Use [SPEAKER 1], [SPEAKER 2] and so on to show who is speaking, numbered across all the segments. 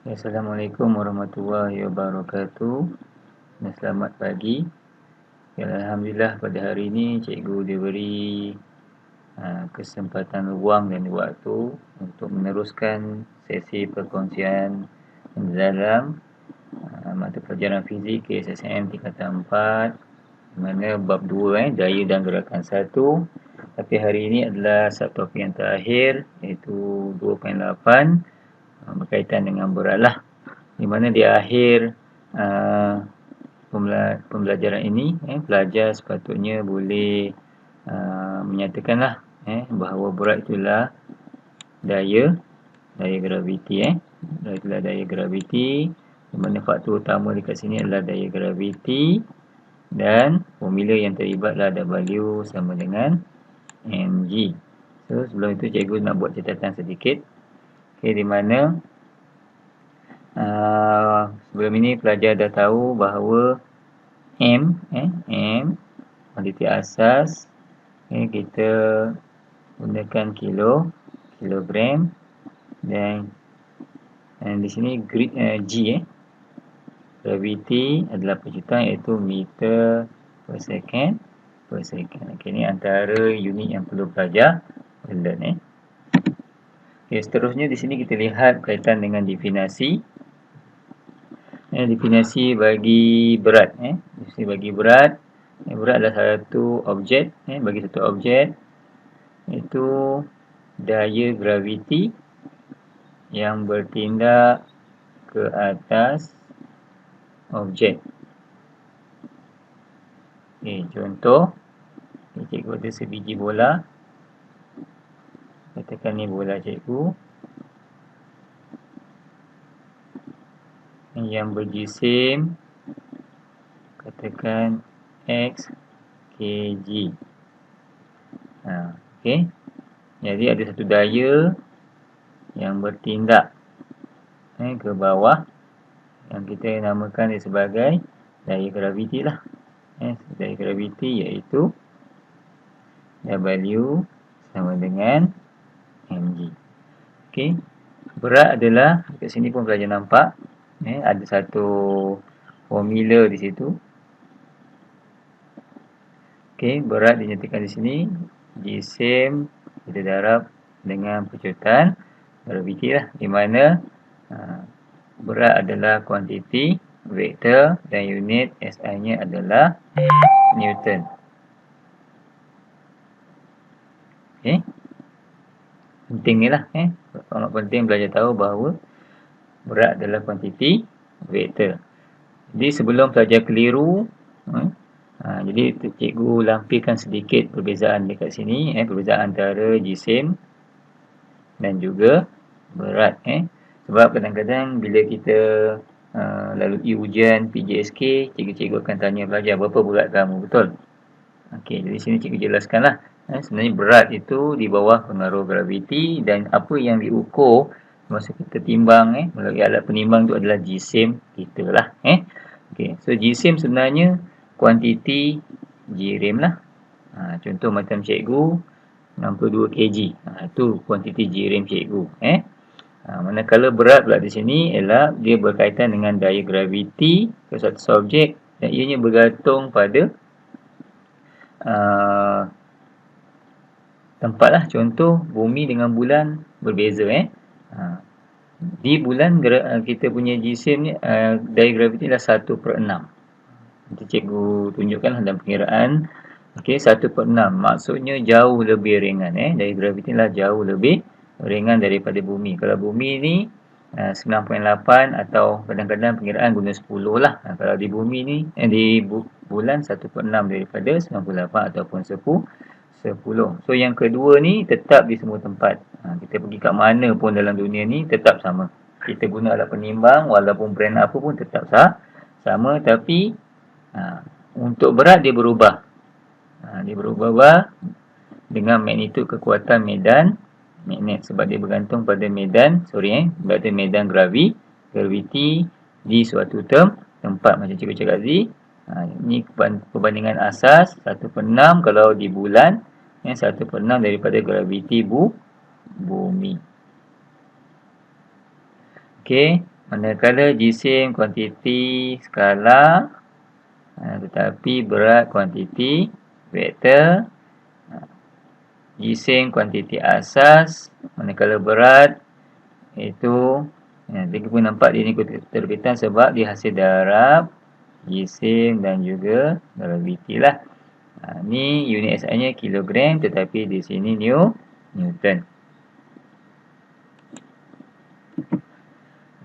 [SPEAKER 1] Assalamualaikum warahmatullahi wabarakatuh. Dan selamat pagi. Ya, Alhamdulillah pada hari ini cikgu diberi kesempatan ruang dan waktu untuk meneruskan sesi perkongsian dalam mata pelajaran fizik KSSM tingkatan 4, di mana bab 2 daya dan gerakan 1. Tapi hari ini adalah subtopik yang terakhir, iaitu 2.8, berkaitan dengan berat lah, di mana di akhir pembelajaran ini pelajar sepatutnya boleh menyatakanlah bahawa berat itulah daya graviti itulah daya graviti, di mana faktor utama dekat sini adalah daya graviti dan formula yang terlibatlah W sama dengan mg. So sebelum itu cikgu nak buat catatan sedikit, di mana sebelum ini pelajar dah tahu bahawa M kuantiti asas, kita gunakan kilogram, dan di sini G graviti adalah perjutaan, iaitu meter per second. Okey, ni antara unit yang perlu pelajar learn. Seterusnya di sini kita lihat berkaitan dengan definisi. Definisi bagi berat. Definisi bagi berat. Berat adalah satu objek. Bagi satu objek, iaitu daya graviti yang bertindak ke atas objek. Contoh, cikgu ada sebiji bola. Katakan ni bola cikgu yang berjisim, katakan X kg. Okey. Jadi ada satu daya yang bertindak ke bawah, yang kita namakan dia sebagai daya graviti lah. Daya graviti iaitu W sama dengan mg. Okey. Berat adalah, dekat sini pun pelajar nampak, ada satu formula di situ. Okey, berat dinyatakan di sini jisim kita darab dengan percutan graviti lah, di mana berat adalah kuantiti vektor dan unit SI-nya adalah Newton. Okey. Penting ni lah. Sangat penting belajar tahu bahawa berat adalah kuantiti vektor. Jadi sebelum pelajar keliru, jadi cikgu lampirkan sedikit perbezaan dekat sini, perbezaan antara jisim dan juga berat. Sebab kadang-kadang bila kita lalui ujian PJSK, cikgu-cikgu akan tanya pelajar, berapa berat kamu, betul? Okey, jadi sini cikgu jelaskanlah. Sebenarnya berat itu di bawah pengaruh graviti, dan apa yang diukur masa kita timbang melalui alat penimbang itu adalah jisim kita lah. Okey, so jisim sebenarnya kuantiti G-rem lah. Contoh macam cikgu 62 kg. Itu kuantiti G-rem cikgu. Manakala berat pula di sini ialah dia berkaitan dengan daya graviti ke satu subjek, dan ianya bergantung pada tempat lah. Contoh bumi dengan bulan berbeza. Di bulan kita punya jisim ni daya graviti adalah 1/6. Nanti cikgu tunjukkan dalam pengiraan. Okey, 1/6 maksudnya jauh lebih ringan. Daya graviti adalah jauh lebih ringan daripada bumi. Kalau bumi ni 9.8, atau kadang-kadang pengiraan guna 10 lah. Kalau di bumi ni di bulan 1/6 daripada 98 ataupun 10. So yang kedua ni tetap di semua tempat. Kita pergi kat mana pun dalam dunia ni tetap sama. Kita guna alat penimbang walaupun brand apa pun tetap sama, tapi untuk berat dia berubah. Dia berubah dengan magnitud kekuatan medan magnet, sebab dia bergantung pada medan graviti di suatu tempat, macam cikgu cakap tadi. Ini perbandingan asas 1/6 kalau di bulan, 1/6 daripada graviti bumi. Okey, Manakala jisim kuantiti skala, tetapi berat kuantiti vektor. Jisim kuantiti asas, manakala berat itu kita pun nampak dia ni keterbitan sebab dia hasil darab jisim dan juga graviti lah. Ni unit SI-nya kilogram, tetapi di sini Newton.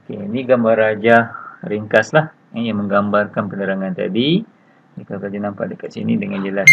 [SPEAKER 1] Okey, ini gambar rajah ringkas lah yang menggambarkan penerangan tadi. Kalau kita nampak dekat sini dengan jelas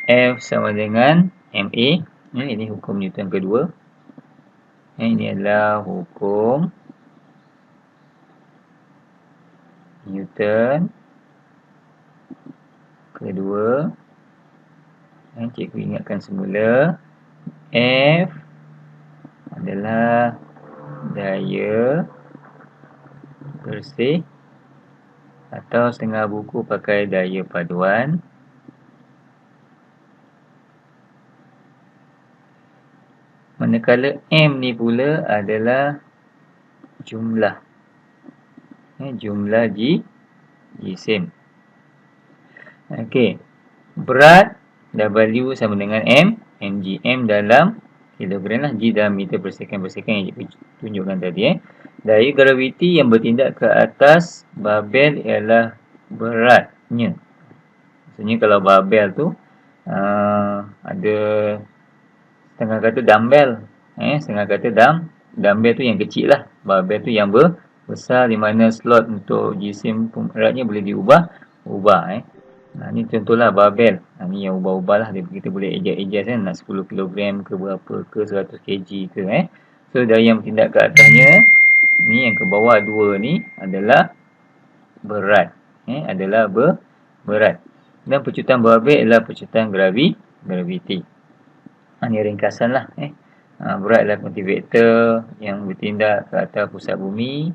[SPEAKER 1] F sama dengan MA. Ini hukum Newton kedua. Ini adalah hukum Newton kedua. Cikgu ingatkan semula, F adalah daya bersih atau setengah buku pakai daya paduan. Manakala M ni pula adalah jumlah jisim. Okey. Berat W sama dengan M, mg. M dalam kilogram lah, G dalam meter per second yang tunjukkan tadi. Daya graviti yang bertindak ke atas barbel ialah beratnya. Maksudnya kalau barbel tu ada setengah kata dumbbell, setengah kata dumbbell tu yang kecil lah, barbel tu yang besar, di mana slot untuk jisim beratnya boleh diubah. Ni contohlah barbel. Ni yang ubah-ubah lah, kita boleh adjust nak 10 kg ke berapa ke 100 kg ke So daya yang bertindak ke atasnya ni, yang ke bawah dua ni adalah berat. Berat. Dan pecutan barbel adalah pecutan graviti. Ini ringkasan lah. Berat adalah kuantiti vektor yang bertindak ke atas pusat bumi.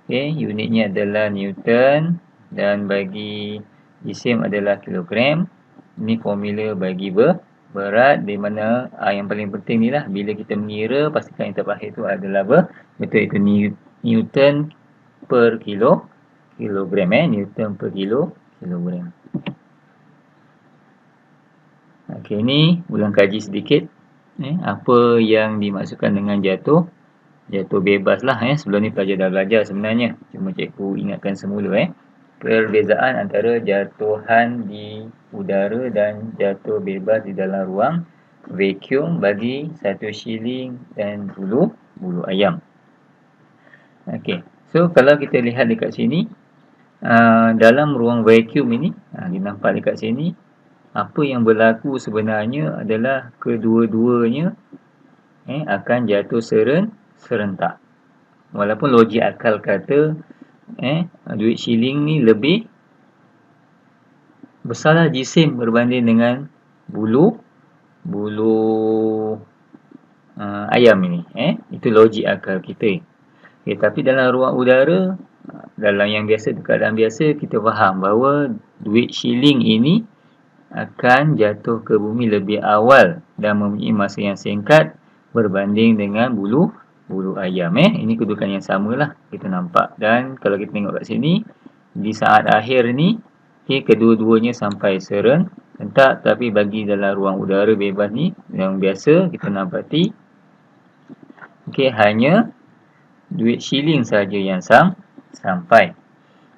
[SPEAKER 1] Unitnya adalah Newton, dan bagi jisim adalah kilogram. Ini formula bagi berat, di mana yang paling penting ni lah, bila kita mengira pastikan yang terakhir itu adalah betul itu Newton per kilogram. Newton per kilogram. Okey, ni ulang kaji sedikit. Apa yang dimaksudkan dengan jatuh bebas lah. Sebelum ni pelajar dah belajar sebenarnya, cuma cikgu ingatkan semula. Perbezaan antara jatuhan di udara dan jatuh bebas di dalam ruang vacuum bagi satu shilling dan bulu ayam. Okey, so kalau kita lihat dekat sini, dalam ruang vacuum ini, nampak dekat sini, apa yang berlaku sebenarnya adalah kedua-duanya akan jatuh serentak. Walaupun logik akal kata duit shilling ni lebih besarlah jisim berbanding dengan bulu ayam ini. Itu logik akal kita. Tapi dalam ruang udara, dalam yang biasa, keadaan biasa, kita faham bahawa duit shilling ini akan jatuh ke bumi lebih awal dan mempunyai masa yang singkat berbanding dengan bulu ayam. Ini kedudukan yang samalah kita nampak. Dan kalau kita tengok kat sini, di saat akhir ni, kedua-duanya sampai serentak. Tapi bagi dalam ruang udara bebas ni, yang biasa kita nampati, hanya duit shilling saja yang sampai.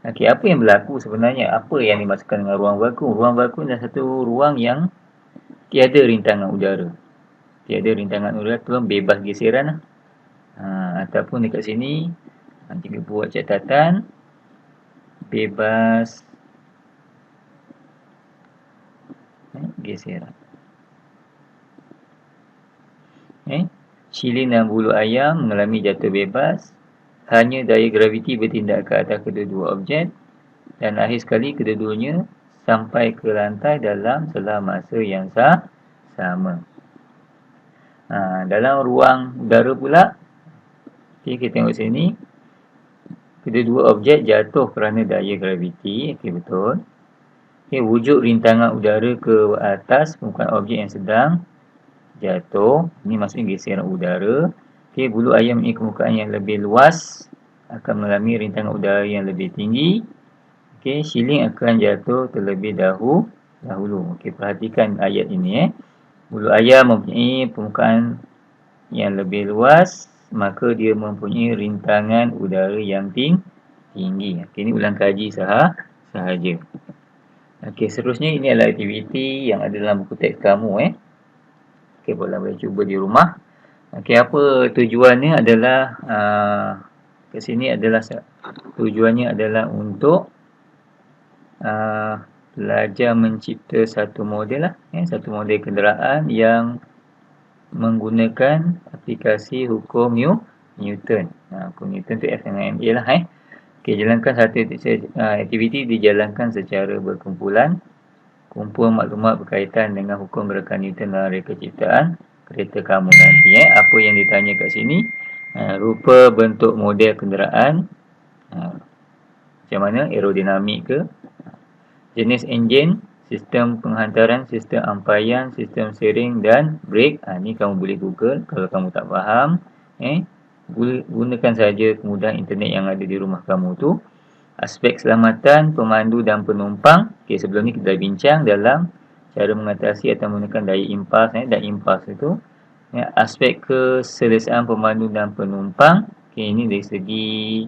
[SPEAKER 1] Okey, apa yang berlaku sebenarnya? Apa yang dimaksudkan dengan ruang vakuum? Ruang vakuum adalah satu ruang yang tiada rintangan udara. Bebas geseran lah. Ataupun dekat sini, kita buat catatan, bebas geseran. Shilling dan bulu ayam mengalami jatuh bebas. Hanya daya graviti bertindak ke atas kedua-dua objek, dan akhir sekali kedua-duanya sampai ke lantai dalam selang masa yang sama. Dalam ruang udara pula, kita tengok sini, kedua-dua objek jatuh kerana daya graviti. Betul. Wujud rintangan udara ke atas permukaan objek yang sedang jatuh. Ini maksudnya geseran udara. Okey, bulu ayam mempunyai permukaan yang lebih luas, akan mengalami rintangan udara yang lebih tinggi. Okey, siling akan jatuh terlebih dahulu. Okey, perhatikan ayat ini. Bulu ayam mempunyai permukaan yang lebih luas, maka dia mempunyai rintangan udara yang tinggi. Okey, ini ulang kaji sahaja. Okey, seterusnya ini adalah aktiviti yang ada dalam buku teks kamu. Okey, boleh cuba di rumah. Okey, apa tujuannya adalah ke sini adalah tujuannya adalah untuk belajar mencipta satu model satu model kenderaan yang menggunakan aplikasi hukum Newton. Hukum Newton tu F dengan MA lah. Okey, jalankan satu aktiviti dijalankan secara berkumpulan. Kumpul maklumat berkaitan dengan hukum gerakan Newton dalam reka ciptaan kereta kamu nanti. Apa yang ditanya kat sini, rupa bentuk model kenderaan, macam mana, aerodinamik ke, jenis enjin, sistem penghantaran, sistem ampaian, sistem steering dan brake. Ni kamu boleh google kalau kamu tak faham. Gunakan saja kemudahan internet yang ada di rumah kamu tu. Aspek keselamatan pemandu dan penumpang. Okey, sebelum ni kita dah bincang dalam cara mengatasi atau menggunakan daya impas. Daya impas itu. Aspek keselesaan pemandu dan penumpang. Okey, ini dari segi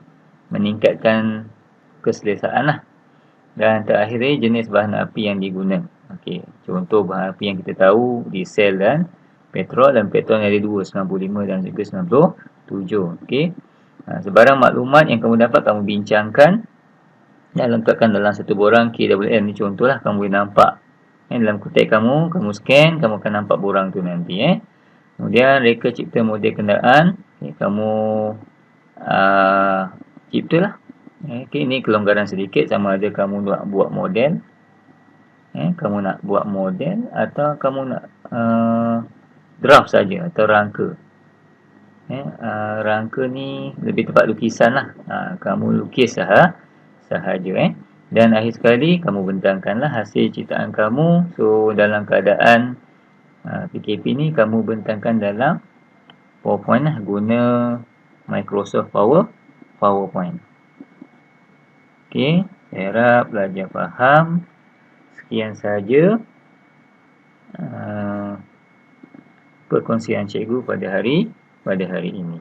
[SPEAKER 1] meningkatkan keselesaan lah. Dan terakhir jenis bahan api yang digunakan. Okey, contoh bahan api yang kita tahu diesel dan petrol. Dan petrol ada 2, 95 dan juga 97. Okey. Sebarang maklumat yang kamu dapat kamu bincangkan dan lengkapkan dalam satu borang KWN. Ni contohlah, kamu boleh nampak. Dalam kotak kamu scan, kamu akan nampak borang tu nanti. Kemudian reka cipta model kenderaan. Kamu ciptalah. Ini kelonggaran sedikit, sama ada kamu nak buat model. Kamu nak buat model atau kamu nak draft saja atau rangka. Rangka ni lebih tepat lukisan lah. Kamu lukis sahaja. Dan akhir sekali kamu bentangkanlah hasil ciptaan kamu. So dalam keadaan PKP ni kamu bentangkan dalam PowerPoint lah, guna Microsoft PowerPoint. Okey, saya harap pelajar faham. Sekian saja perkongsian cikgu pada hari ini.